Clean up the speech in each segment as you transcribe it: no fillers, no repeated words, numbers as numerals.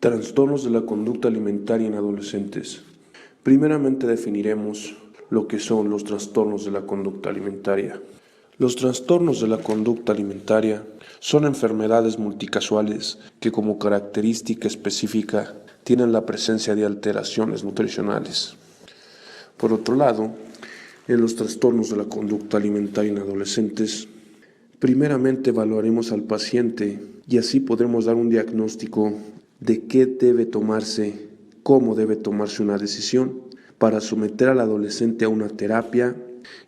Trastornos de la conducta alimentaria en adolescentes. Primeramente definiremos lo que son los trastornos de la conducta alimentaria. Los trastornos de la conducta alimentaria son enfermedades multicasuales que como característica específica tienen la presencia de alteraciones nutricionales. Por otro lado, en los trastornos de la conducta alimentaria en adolescentes, primeramente evaluaremos al paciente y así podremos dar un diagnóstico de qué debe tomarse, cómo debe tomarse una decisión para someter al adolescente a una terapia,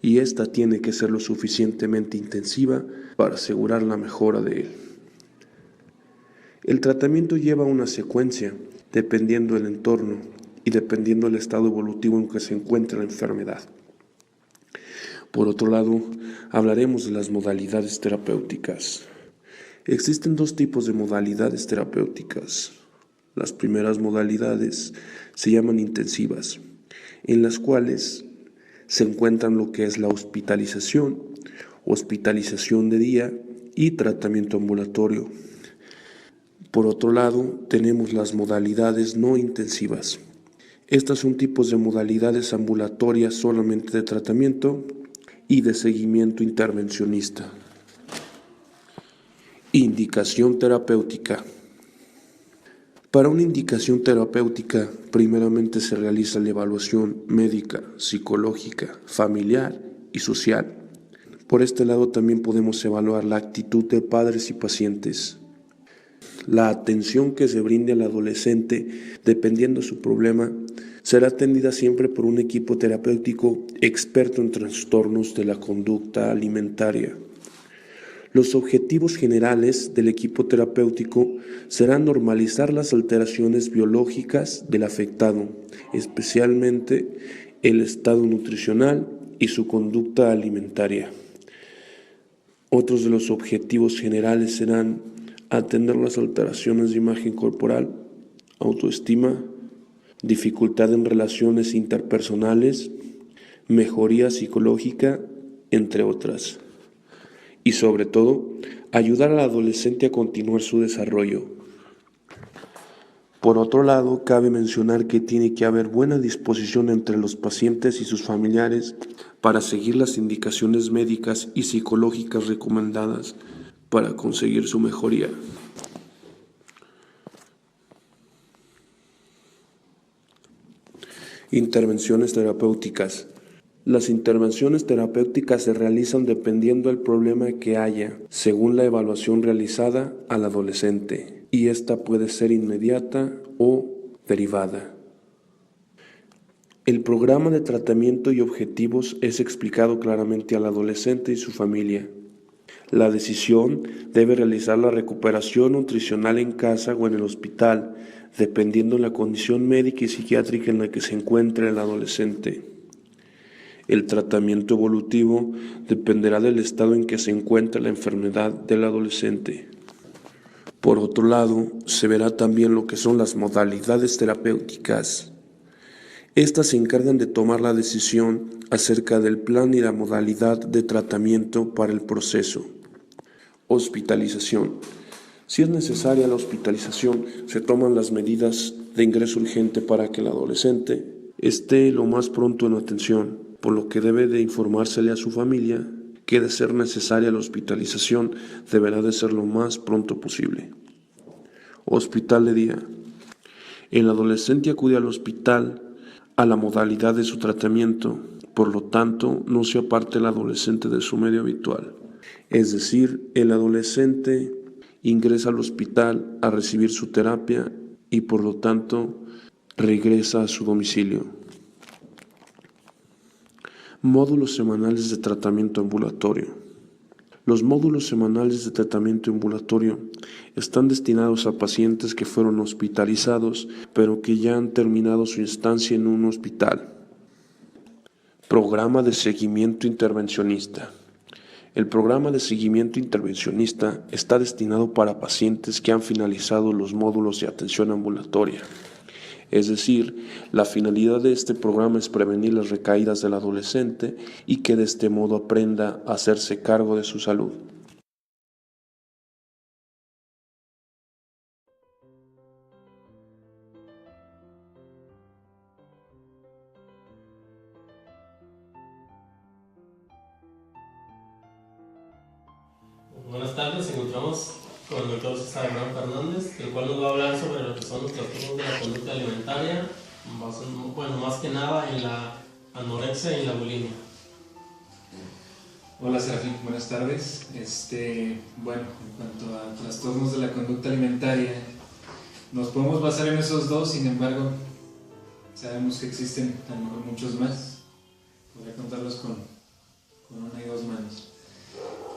y esta tiene que ser lo suficientemente intensiva para asegurar la mejora de él. El tratamiento lleva una secuencia dependiendo del entorno y dependiendo del estado evolutivo en que se encuentre la enfermedad. Por otro lado, hablaremos de las modalidades terapéuticas. Existen dos tipos de modalidades terapéuticas. Las primeras modalidades se llaman intensivas, en las cuales se encuentran lo que es la hospitalización de día y tratamiento ambulatorio. Por otro lado, tenemos las modalidades no intensivas. Estas son tipos de modalidades ambulatorias solamente de tratamiento y de seguimiento intervencionista. Indicación terapéutica. Para una indicación terapéutica, primeramente se realiza la evaluación médica, psicológica, familiar y social. Por este lado también podemos evaluar la actitud de padres y pacientes. La atención que se brinde al adolescente, dependiendo de su problema, será atendida siempre por un equipo terapéutico experto en trastornos de la conducta alimentaria. Los objetivos generales del equipo terapéutico serán normalizar las alteraciones biológicas del afectado, especialmente el estado nutricional y su conducta alimentaria. Otros de los objetivos generales serán atender las alteraciones de imagen corporal, autoestima, dificultad en relaciones interpersonales, mejoría psicológica, entre otras. Y sobre todo, ayudar al adolescente a continuar su desarrollo. Por otro lado, cabe mencionar que tiene que haber buena disposición entre los pacientes y sus familiares para seguir las indicaciones médicas y psicológicas recomendadas para conseguir su mejoría. Intervenciones terapéuticas. Las intervenciones terapéuticas se realizan dependiendo del problema que haya, según la evaluación realizada al adolescente, y esta puede ser inmediata o derivada. El programa de tratamiento y objetivos es explicado claramente al adolescente y su familia. La decisión debe realizar la recuperación nutricional en casa o en el hospital, dependiendo de la condición médica y psiquiátrica en la que se encuentre el adolescente. El tratamiento evolutivo dependerá del estado en que se encuentra la enfermedad del adolescente. Por otro lado, se verá también lo que son las modalidades terapéuticas. Estas se encargan de tomar la decisión acerca del plan y la modalidad de tratamiento para el proceso. Hospitalización. Si es necesaria la hospitalización, se toman las medidas de ingreso urgente para que el adolescente esté lo más pronto en atención, por lo que debe de informársele a su familia que de ser necesaria la hospitalización deberá de ser lo más pronto posible. Hospital de día. El adolescente acude al hospital a la modalidad de su tratamiento, por lo tanto no se aparte el adolescente de su medio habitual. Es decir, el adolescente ingresa al hospital a recibir su terapia y por lo tanto regresa a su domicilio. Módulos semanales de tratamiento ambulatorio. Los módulos semanales de tratamiento ambulatorio están destinados a pacientes que fueron hospitalizados, pero que ya han terminado su estancia en un hospital. Programa de seguimiento intervencionista. El programa de seguimiento intervencionista está destinado para pacientes que han finalizado los módulos de atención ambulatoria. Es decir, la finalidad de este programa es prevenir las recaídas del adolescente y que de este modo aprenda a hacerse cargo de su salud. tarde nos encontramos con el doctor César Abraham Fernández, el cual nos va a hablar sobre lo que son los trastornos de la conducta alimentaria, bueno, más que nada en la anorexia y la bulimia. Hola Serafín, buenas tardes. Bueno, en cuanto a trastornos de la conducta alimentaria, nos podemos basar en esos dos, sin embargo, sabemos que existen a lo mejor muchos más. Podría contarlos con una y dos manos.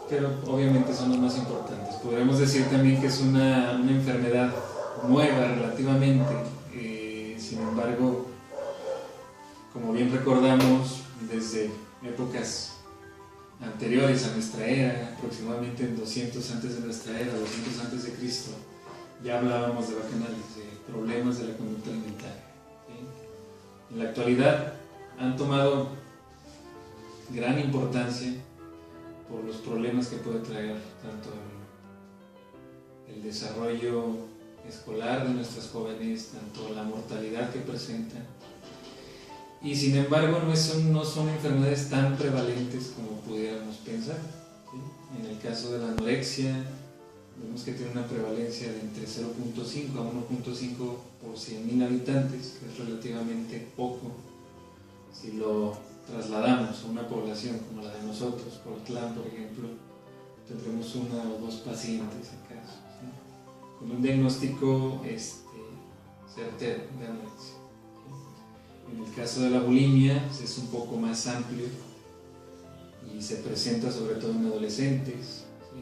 Pero obviamente son los más importantes. Podríamos decir también que es una enfermedad nueva relativamente. Sin embargo, como bien recordamos, desde épocas anteriores a nuestra era, aproximadamente en 200 antes de nuestra era, 200 antes de Cristo, ya hablábamos de bacanales, de problemas de la conducta alimentaria. ¿Sí? En la actualidad han tomado gran importancia por los problemas que puede traer tanto el desarrollo escolar de nuestras jóvenes, tanto la mortalidad que presentan. Y sin embargo no son enfermedades tan prevalentes como pudiéramos pensar. ¿Sí? En el caso de la anorexia, vemos que tiene una prevalencia de entre 0.5 a 1.5 por 100.000 habitantes, que es relativamente poco. Si lo trasladamos a una población como la de nosotros, Portland, por ejemplo, tendremos una o dos pacientes acaso, ¿sí? Con un diagnóstico certero de anorexia. En el caso de la bulimia es un poco más amplio y se presenta sobre todo en adolescentes. ¿Sí?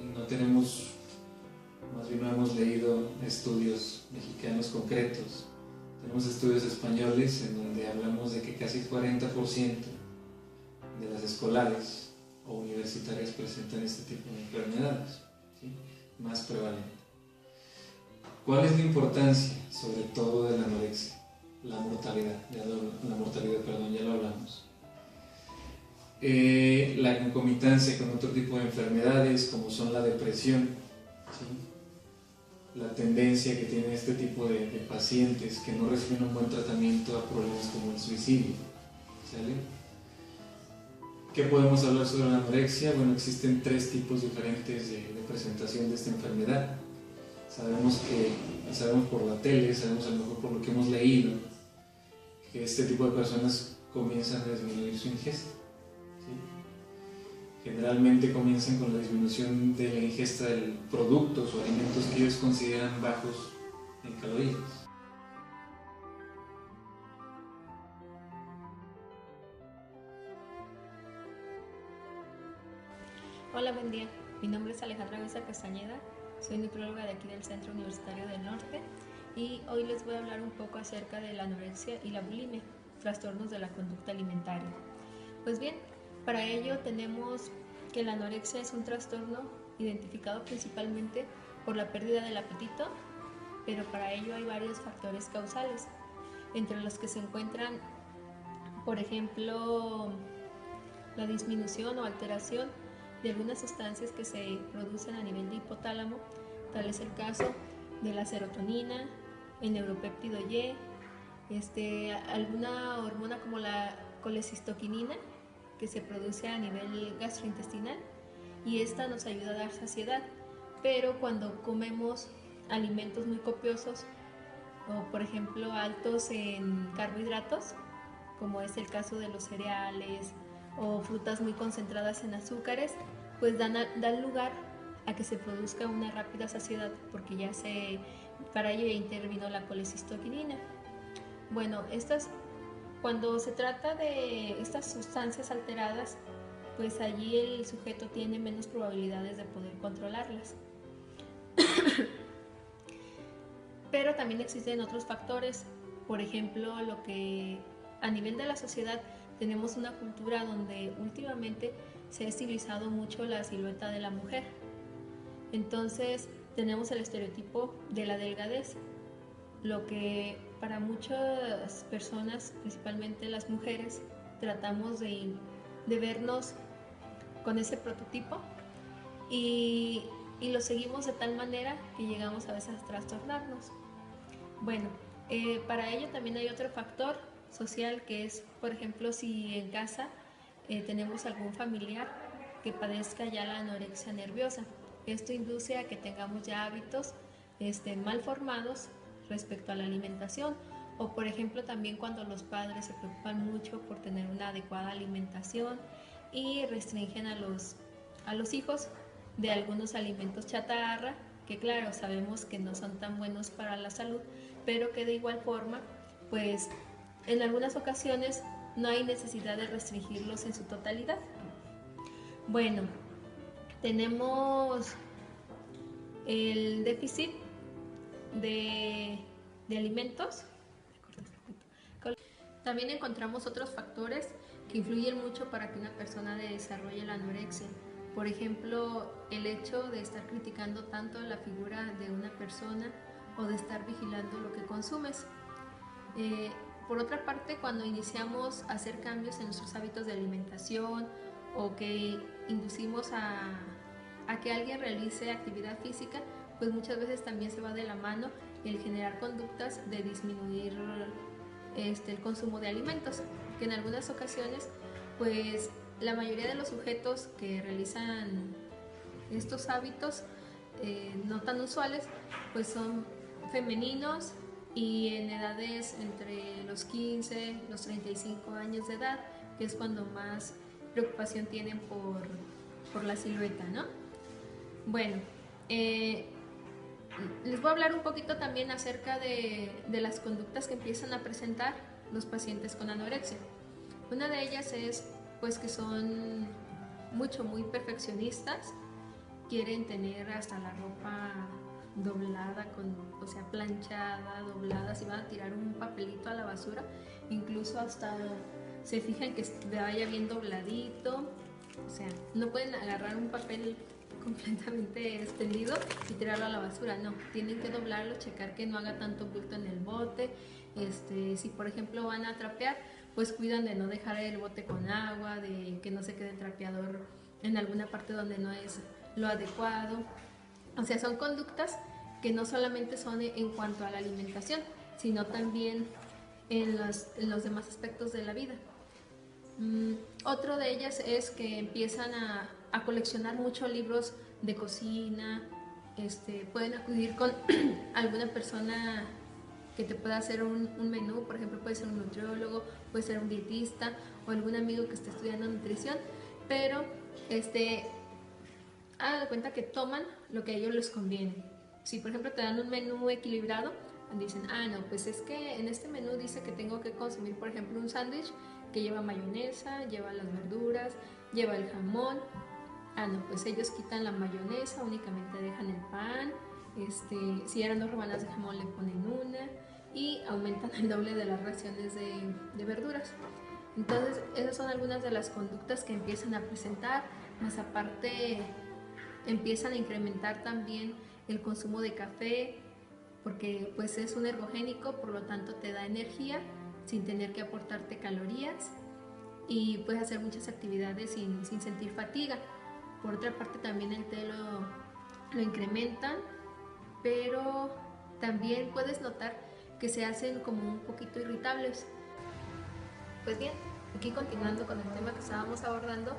No hemos leído estudios mexicanos concretos. Tenemos estudios españoles en donde hablamos de que casi el 40% de las escolares o universitarias presentan este tipo de enfermedades, ¿sí? Más prevalente. ¿Cuál es la importancia, sobre todo, de la anorexia? La mortalidad, ya lo hablamos. La concomitancia con otro tipo de enfermedades como son la depresión, ¿sí? La tendencia que tienen este tipo de pacientes que no reciben un buen tratamiento a problemas como el suicidio. ¿Sale? ¿Qué podemos hablar sobre la anorexia? Bueno, existen tres tipos diferentes de presentación de esta enfermedad. Sabemos por la tele, sabemos a lo mejor por lo que hemos leído, que este tipo de personas comienzan a disminuir su ingesta. ¿Sí? Generalmente comienzan con la disminución de la ingesta de productos o alimentos que ellos consideran bajos en calorías. Hola, buen día. Mi nombre es Alejandra Besa Castañeda, soy nutrióloga de aquí del Centro Universitario del Norte y hoy les voy a hablar un poco acerca de la anorexia y la bulimia, trastornos de la conducta alimentaria. Pues bien, para ello tenemos que la anorexia es un trastorno identificado principalmente por la pérdida del apetito, pero para ello hay varios factores causales, entre los que se encuentran, por ejemplo, la disminución o alteración de algunas sustancias que se producen a nivel de hipotálamo, tal es el caso de la serotonina, el neuropéptido Y, alguna hormona como la colecistoquinina que se produce a nivel gastrointestinal y esta nos ayuda a dar saciedad, pero cuando comemos alimentos muy copiosos o por ejemplo altos en carbohidratos, como es el caso de los cereales o frutas muy concentradas en azúcares, pues dan lugar a que se produzca una rápida saciedad porque para ello ya intervino la colecistoquinina. Bueno, cuando se trata de estas sustancias alteradas, pues allí el sujeto tiene menos probabilidades de poder controlarlas. Pero también existen otros factores, por ejemplo, lo que a nivel de la sociedad tenemos una cultura donde últimamente se ha estilizado mucho la silueta de la mujer. Entonces tenemos el estereotipo de la delgadez, lo que para muchas personas, principalmente las mujeres, tratamos de vernos con ese prototipo y lo seguimos de tal manera que llegamos a veces a trastornarnos. Bueno, para ello también hay otro factor social que es, por ejemplo, si en casa tenemos algún familiar que padezca ya la anorexia nerviosa. Esto induce a que tengamos ya hábitos mal formados respecto a la alimentación, o por ejemplo también cuando los padres se preocupan mucho por tener una adecuada alimentación y restringen a los hijos de algunos alimentos chatarra, que claro, sabemos que no son tan buenos para la salud, pero que de igual forma, pues en algunas ocasiones no hay necesidad de restringirlos en su totalidad. Bueno, tenemos el déficit de alimentos. También encontramos otros factores que influyen mucho para que una persona desarrolle la anorexia. Por ejemplo, el hecho de estar criticando tanto la figura de una persona o de estar vigilando lo que consumes. Por otra parte, cuando iniciamos a hacer cambios en nuestros hábitos de alimentación o que inducimos a que alguien realice actividad física, pues muchas veces también se va de la mano el generar conductas de disminuir el consumo de alimentos, que en algunas ocasiones pues la mayoría de los sujetos que realizan estos hábitos no tan usuales pues son femeninos y en edades entre los 15, los 35 años de edad, que es cuando más preocupación tienen por la silueta, ¿no? Bueno, les voy a hablar un poquito también acerca de las conductas que empiezan a presentar los pacientes con anorexia. Una de ellas es pues que son muy perfeccionistas, quieren tener hasta la ropa doblada, o sea, planchada, doblada, si van a tirar un papelito a la basura, incluso hasta se fijan que vaya bien dobladito, o sea, no pueden agarrar un papel completamente extendido y tirarlo a la basura, no, tienen que doblarlo, checar que no haga tanto bulto en el bote. Si por ejemplo van a trapear, pues cuidan de no dejar el bote con agua, de que no se quede el trapeador en alguna parte donde no es lo adecuado. O sea, son conductas que no solamente son en cuanto a la alimentación, sino también en los demás aspectos de la vida. Otro de ellas es que empiezan a coleccionar muchos libros de cocina, pueden acudir con alguna persona que te pueda hacer un menú, por ejemplo puede ser un nutriólogo, puede ser un dietista o algún amigo que esté estudiando nutrición, pero hagan de cuenta que toman lo que a ellos les conviene. Si por ejemplo te dan un menú equilibrado, dicen, no, pues es que en este menú dice que tengo que consumir por ejemplo un sándwich que lleva mayonesa, lleva las verduras, lleva el jamón. No, pues ellos quitan la mayonesa, únicamente dejan el pan, si eran 2 rebanadas de jamón le ponen una y aumentan el doble de las raciones de verduras. Entonces esas son algunas de las conductas que empiezan a presentar, más aparte empiezan a incrementar también el consumo de café, porque pues es un ergogénico, por lo tanto te da energía sin tener que aportarte calorías y puedes hacer muchas actividades sin sentir fatiga. Por otra parte también el té lo incrementan, pero también puedes notar que se hacen como un poquito irritables. Pues bien, aquí continuando con el tema que estábamos abordando,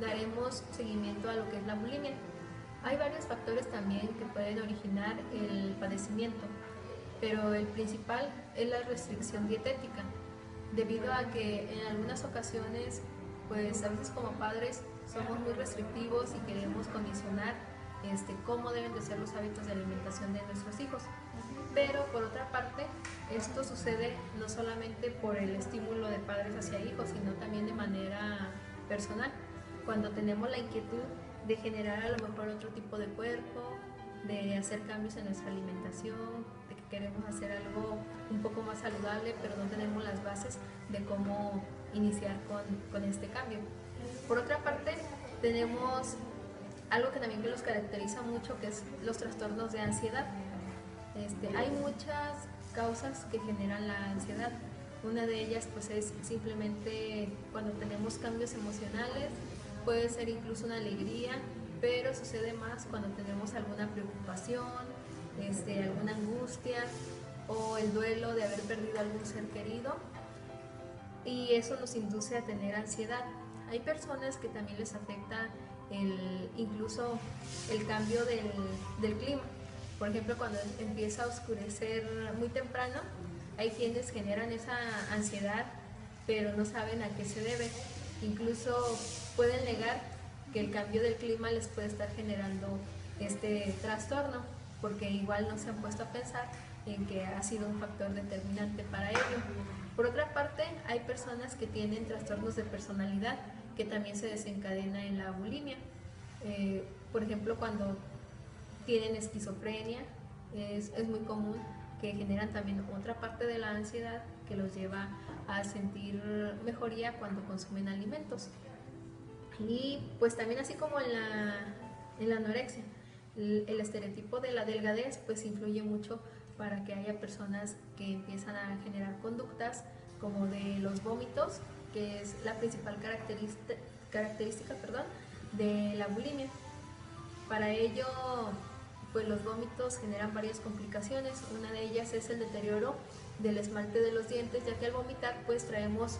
daremos seguimiento a lo que es la bulimia. Hay varios factores también que pueden originar el padecimiento, pero el principal es la restricción dietética, debido a que en algunas ocasiones, pues a veces como padres somos muy restrictivos y queremos condicionar cómo deben de ser los hábitos de alimentación de nuestros hijos. Pero por otra parte, esto sucede no solamente por el estímulo de padres hacia hijos, sino también de manera personal, cuando tenemos la inquietud de generar a lo mejor otro tipo de cuerpo, de hacer cambios en nuestra alimentación, de que queremos hacer algo un poco más saludable, pero no tenemos las bases de cómo iniciar con este cambio. Por otra parte, tenemos algo que también los caracteriza mucho, que es los trastornos de ansiedad. Hay muchas causas que generan la ansiedad. Una de ellas pues es simplemente cuando tenemos cambios emocionales, puede ser incluso una alegría, pero sucede más cuando tenemos alguna preocupación, alguna angustia o el duelo de haber perdido algún ser querido, y eso nos induce a tener ansiedad. Hay personas que también les afecta incluso el cambio del clima. Por ejemplo, cuando empieza a oscurecer muy temprano, hay quienes generan esa ansiedad, pero no saben a qué se debe. Incluso pueden negar que el cambio del clima les puede estar generando este trastorno, porque igual no se han puesto a pensar en que ha sido un factor determinante para ello. Por otra parte, hay personas que tienen trastornos de personalidad que también se desencadena en la bulimia. Por ejemplo, cuando tienen esquizofrenia, es muy común que generan también otra parte de la ansiedad que los lleva a sentir mejoría cuando consumen alimentos. Y pues también así como en la anorexia, el estereotipo de la delgadez pues influye mucho para que haya personas que empiezan a generar conductas como de los vómitos, que es la principal característica de la bulimia. Para ello, pues los vómitos generan varias complicaciones. Una de ellas es el deterioro del esmalte de los dientes, ya que al vomitar pues traemos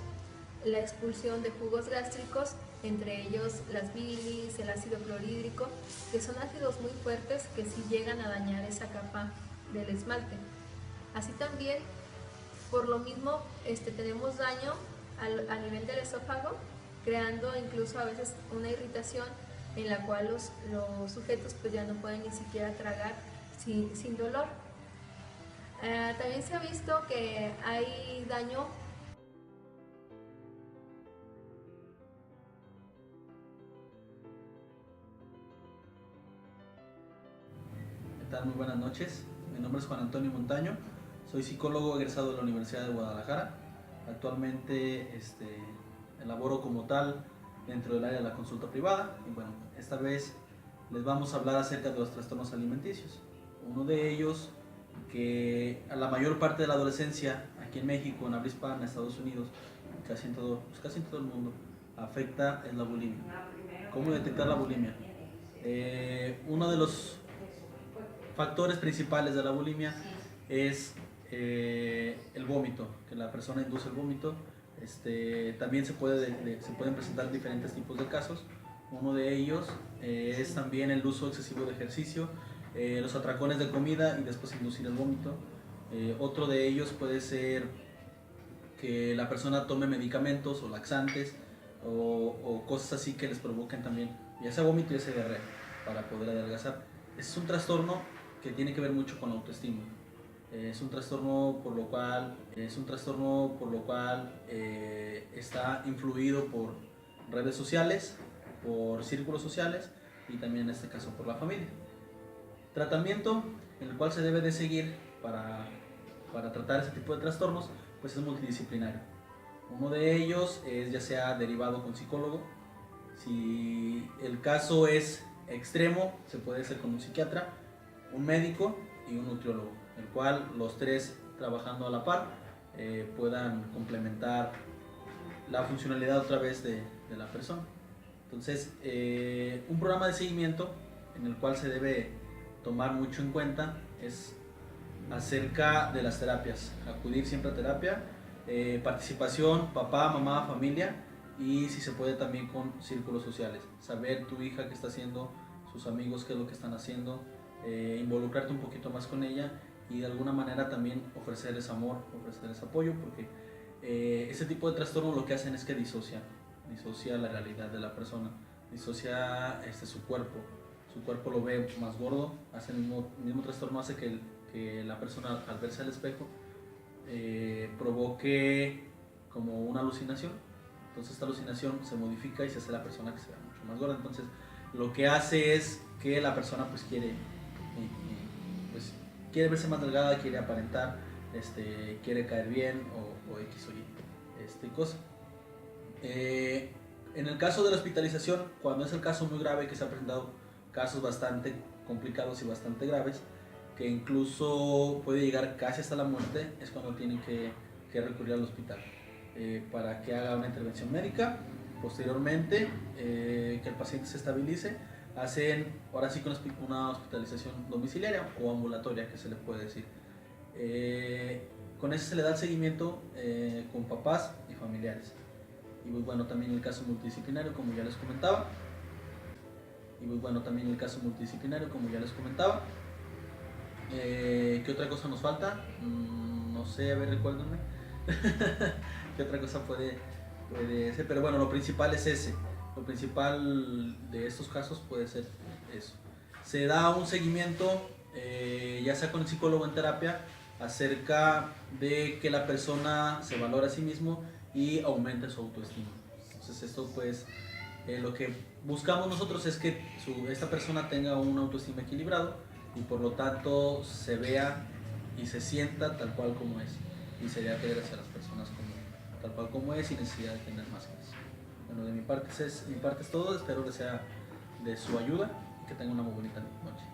la expulsión de jugos gástricos, entre ellos las bilis, el ácido clorhídrico, que son ácidos muy fuertes que sí llegan a dañar esa capa del esmalte. Así también, por lo mismo, tenemos daño a nivel del esófago, creando incluso a veces una irritación en la cual los sujetos pues ya no pueden ni siquiera tragar sin dolor. También se ha visto que hay daño Muy buenas noches, mi nombre es Juan Antonio Montaño, soy psicólogo egresado de la Universidad de Guadalajara. Actualmente elaboro como tal dentro del área de la consulta privada y bueno, esta vez les vamos a hablar acerca de los trastornos alimenticios. Uno de ellos que a la mayor parte de la adolescencia aquí en México, en habla hispana, en Estados Unidos, casi en todo el mundo, afecta es la bulimia. ¿Cómo detectar la bulimia? Uno de los factores principales de la bulimia es el vómito, que la persona induce el vómito. También se pueden presentar diferentes tipos de casos. Uno de ellos es también el uso excesivo de ejercicio, los atracones de comida y después inducir el vómito. Otro de ellos puede ser que la persona tome medicamentos o laxantes o cosas así que les provoquen también ya sea vómito y ya sea diarrea para poder adelgazar. Es un trastorno que tiene que ver mucho con la autoestima. Es un trastorno por lo cual está influido por redes sociales, por círculos sociales y también en este caso por la familia. Tratamiento en el cual se debe de seguir para tratar ese tipo de trastornos pues es multidisciplinario. Uno de ellos es ya sea derivado con psicólogo. Si el caso es extremo, se puede hacer con un psiquiatra, un médico y un nutriólogo, el cual los tres trabajando a la par puedan complementar la funcionalidad otra vez de la persona. Entonces, un programa de seguimiento en el cual se debe tomar mucho en cuenta es acerca de las terapias, acudir siempre a terapia, participación, papá, mamá, familia y si se puede también con círculos sociales, saber tu hija qué está haciendo, sus amigos qué es lo que están haciendo, involucrarte un poquito más con ella y de alguna manera también ofrecerles amor, ofrecerles apoyo, porque ese tipo de trastornos lo que hacen es que disocia la realidad de la persona, disocia su cuerpo lo ve más gordo, hace el mismo trastorno hace que la persona al verse al espejo provoque como una alucinación. Entonces esta alucinación se modifica y se hace la persona que se vea mucho más gorda. Entonces lo que hace es que la persona pues quiere verse más delgada, quiere aparentar, quiere caer bien o X o Y cosa. En el caso de la hospitalización, cuando es el caso muy grave, que se han presentado casos bastante complicados y bastante graves, que incluso puede llegar casi hasta la muerte, es cuando tienen que recurrir al hospital para que haga una intervención médica. Posteriormente, que el paciente se estabilice, hacen ahora sí una hospitalización domiciliaria o ambulatoria, que se le puede decir. Con eso se le da el seguimiento con papás y familiares. Y pues bueno, también el caso multidisciplinario, como ya les comentaba. y pues bueno, también el caso multidisciplinario, como ya les comentaba. ¿Qué otra cosa nos falta? No sé, a ver, recuérdenme. ¿Qué otra cosa puede ser? Pero bueno, lo principal es ese. Lo principal de estos casos puede ser eso. Se da un seguimiento, ya sea con el psicólogo en terapia, acerca de que la persona se valora a sí mismo y aumente su autoestima. Entonces esto pues lo que buscamos nosotros es que esta persona tenga un autoestima equilibrado y por lo tanto se vea y se sienta tal cual como es y se dé a querer hacia las personas tal cual como es, sin necesidad de tener máscaras. Bueno, de mi parte es todo, espero que sea de su ayuda y que tenga una muy bonita noche.